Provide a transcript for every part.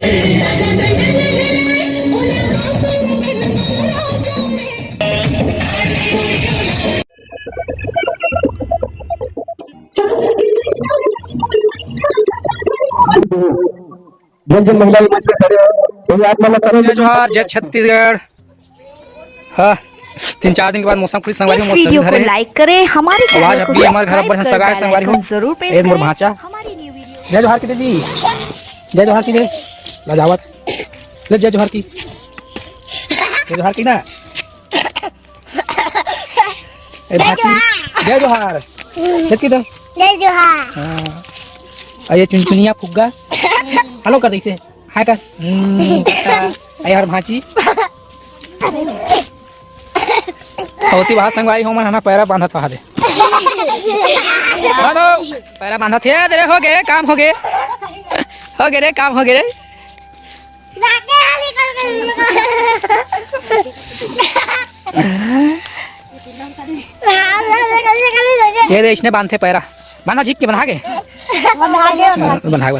जन महिला मंच पे खड़े हो आप मतलब जय जोहार जय छत्तीसगढ़। हाँ 3-4 दिन के बाद मौसम खुश संगवारी इस वीडियो को लाइक करें, हमारे आवाज अभी हमारे घर पर सगाई संगवारी हो जरूर प्रेस एक मोर करें। भांचा हमारी न्यू वीडियो जय जोहार की जी जय जोहार की दे लाजावत ले जय जोहार की ना ए भांची जय जोहार की दो जय जोहार। हाँ ये चुनचुनिया फुग्गा हेलो कर दीसे हाय कर यार भांची होती बात संगवारी हो मन हना पैरा बांधा था दे हेलो पैरा बांधा थे दे हो गए काम हो गए रे काम हो गए रे ये दे इसने बांधे पैरा बांधा झिक के बना के बना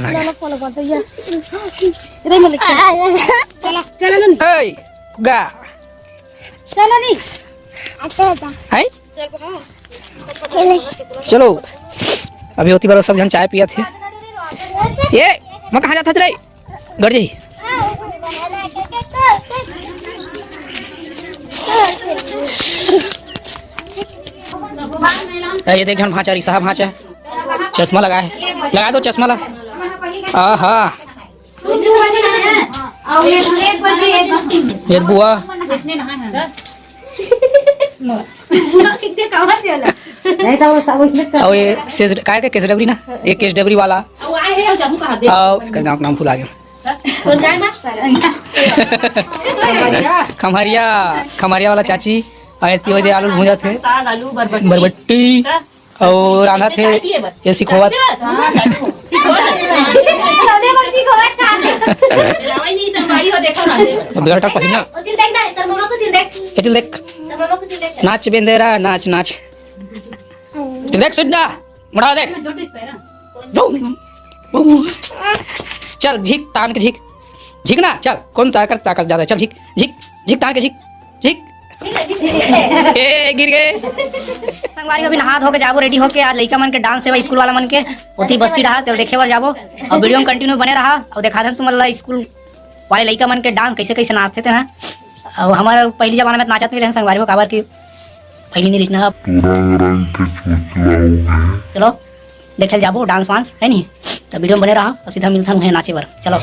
गा चलो अभी होती बार सब जन चाय पिया थे ये मैं कहाँ जाता थे घर जी ये देख जन भांचा रिसा भांचा चश्मा लगा है लगा दो चश्मा लगा हाँ ये बुआ और ये सेज काय के केस डबरी ना एक केस डबरी वाला नाम भूल आ गया खमरिया वाला चाची आए आलू भूंजा थे बरबट्टी और आंधा थे ये सिखोवत देख नाच बेंदेरा नाच नाच देख सुनना मुड़ा देख चल झिक तान के झिक ना चल कौन ताकत ज्यादा चल झिक तान के झिक गिर गए संगवारी अभी नहा धो के जाबो रेडी होके आज लइका मन के डांस सेवा स्कूल वाला मन के ओती बस्ती रहा तो देखे बार जाबो और वीडियो में कंटिन्यू बने रहा और देखा था तुम स्कूल वाले लइका मन के डांस कैसे कैसे नाचते थे ना और हमारा पहली जमाना में नाचते नहीं रहे संगवारी में काबर की पहली नहीं लिखना चलो देखे जाबो डांस वांस है नहीं तो वीडियो में बने रहा और सीधा मिलता है नाचे बार चलो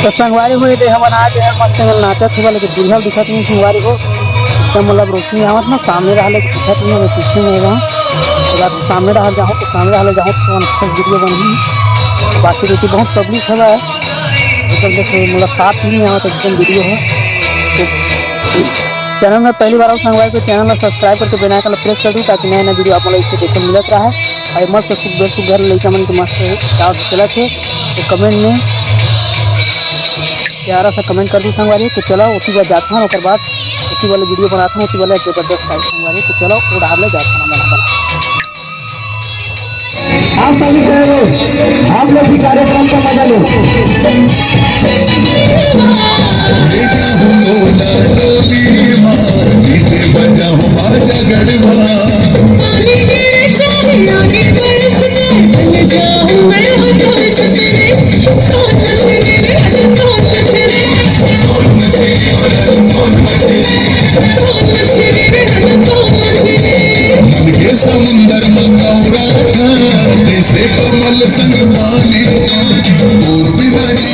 तो संगवारी हुई थे हम आज मस्त नाचत हुआ लेकिन दुल्हा दिखत नहीं संगवारी को एकदम मतलब रोशनी आवत ना सामने रहा लेकिन दिखत नहीं मैं पीछे में रहा तो सामने रहा जाऊँ तो सामने रहा जाऊँ तो अच्छा वीडियो बनी बाकी देखिए बहुत पब्लिक है एकदम देखिए मतलब साथ ही नहीं आवत एकदम वीडियो है तो चैनल में पहली बार संगवारी तो चैनल में सब्सक्राइब करके बेल आइकन प्रेस कर दूँ ताकि नया नया वीडियो आप लोग इसको देखने मिलत रहा है और मस्त सुख घर लड़का मन के मस्त डांस चला थे तो कमेंट में प्यारा सा कमेंट कर दी संगवारी तो चलो उसी बार जाता हूँ बाद उसी वाले वीडियो बनाता हूँ उसी वाले जबरदस्त टाइप संगवारी तो चलो उड़ा ले जाता हूँ बना आप सभी आप लोग भी कार्यक्रम का मजा लो समुंदर मंगौरा जैसे कमल संग पानी और बिहारी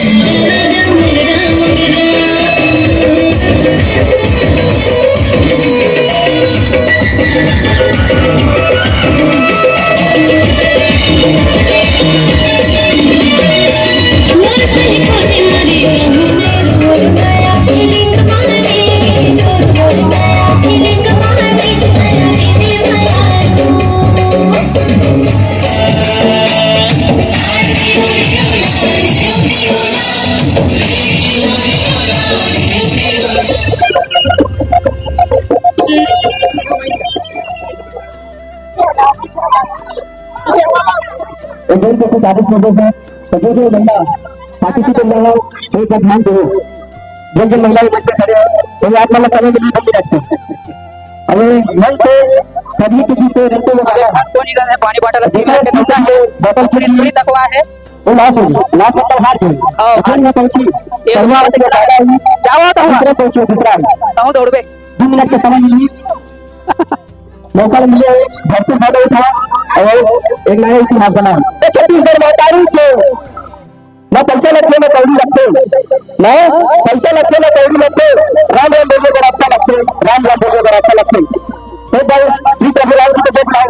तो 40 फोटो है तो जो बंदा पार्टिसिपेट में हो तो एक ध्यान दो। जब जब महिलाएं मंच पे खड़े हो तो आप मतलब समय के लिए बंद रखते हैं। अरे मन से कभी किसी से रखते हुए है पानी बॉटल बोतल पूरी पूरी तकवा है वो लॉस होगी, लॉस मतलब हार गई। फिर मैं पहुंची तलवार से जाओ तो दूसरे पहुंचे दूसरा ताऊ दौड़ बे 2 मिनट के समय मिली मौका मिले भरपूर फोटो उठा और एक नया इतिहास बना। छत्तीसगढ़ में तारीख के मैं पैसे लगते में कौड़ी लगते मैं पैसे लगते में कौड़ी लगते राम राम बोलो अगर अच्छा लगते राम राम बोलो अगर अच्छा लगते तो भाई श्री प्रभुलाल जी को देख पाओ।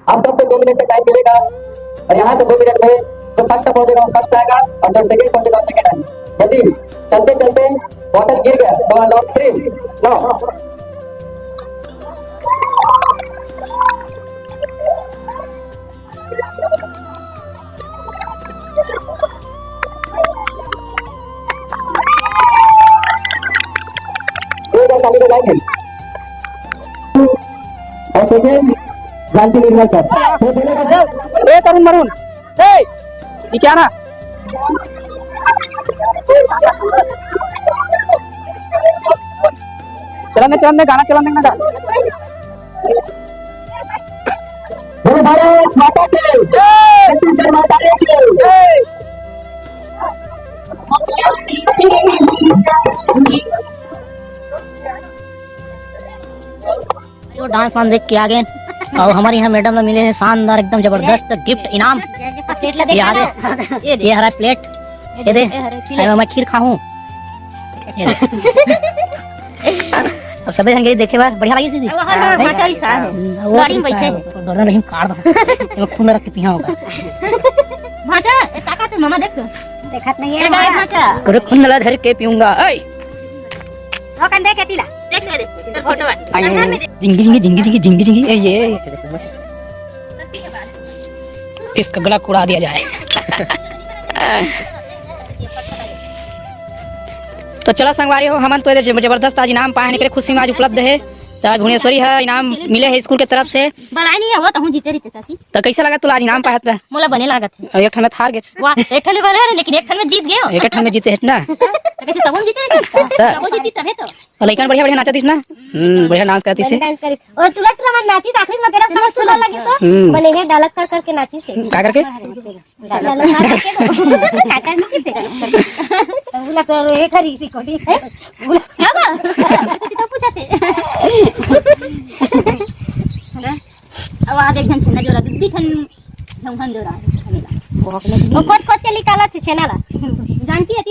आप सबको 2 मिनट का टाइम मिलेगा और यहाँ से 2 मिनट में जो फर्स्ट पहुंचेगा फर्स्ट आएगा और जो सेकंड पहुंचेगा सेकंड आएगा। यदि चलते चलते बॉटल गिर गया तो लॉक 3 नो और सेकंड जानती निर्मल सर ए तरुण मरुन ए नीचे आना चलन दे गाना चलन देना बोलो भारत माता की जय छत्तीसगढ़ माता की जय। जो डांस वान देख के आ गए और हमारे यहाँ मैडम में मिले हैं शानदार एकदम जबरदस्त गिफ्ट इनाम। ये हरा प्लेट ये दे मैं खीर खाऊं। अब सब जन देखे बार बढ़िया लगी थी गाड़ी में बैठे डरना नहीं काट दो खून रख के पिया होगा भाटा ताका तो मामा देख देखत नहीं है भाटा करे खून लगा धर के पीऊंगा। ए ओ कंदे केतीला देख ले तेरे फोटो जिंगी जिंगी जिंगी जिंगी जिंगी जिंगी ये इसका गला कुड़ा दिया जाए। तो चलो संगवारी हो हमन तो जबरदस्त आज इनाम पाने के लिए खुशी में आज उपलब्ध है। तो आज भुवनेश्वरी है इनाम मिले है स्कूल के तरफ से बलाई नहीं है वो तो हूं जीते रहते चाची। तो कैसा लगा तू आज इनाम पाया था? मोला बने लागत है एक ठन में हार गए वाह एक ठन बने है लेकिन एक ठन में जीत गए हो एक ठन में जीते है ना कैसे सबन जीते सबन जीती तब है तो और लइकन बढ़िया बढ़िया नाचतीस ना बढ़िया डांस करती से डांस करी और तुरंत तुरंत नाची आखिर में तेरा कमर सुला लगी सो बने है डालक कर करके नाची से का करके डालक मार करके का करनी थी बोला तो ये खरी रिकॉर्डिंग है बोला क्या बा तो पूछते अब आ देख छन जो दूधी ठन हम जो रहा वो खोज खोज के निकाला थे छेना ला जानती है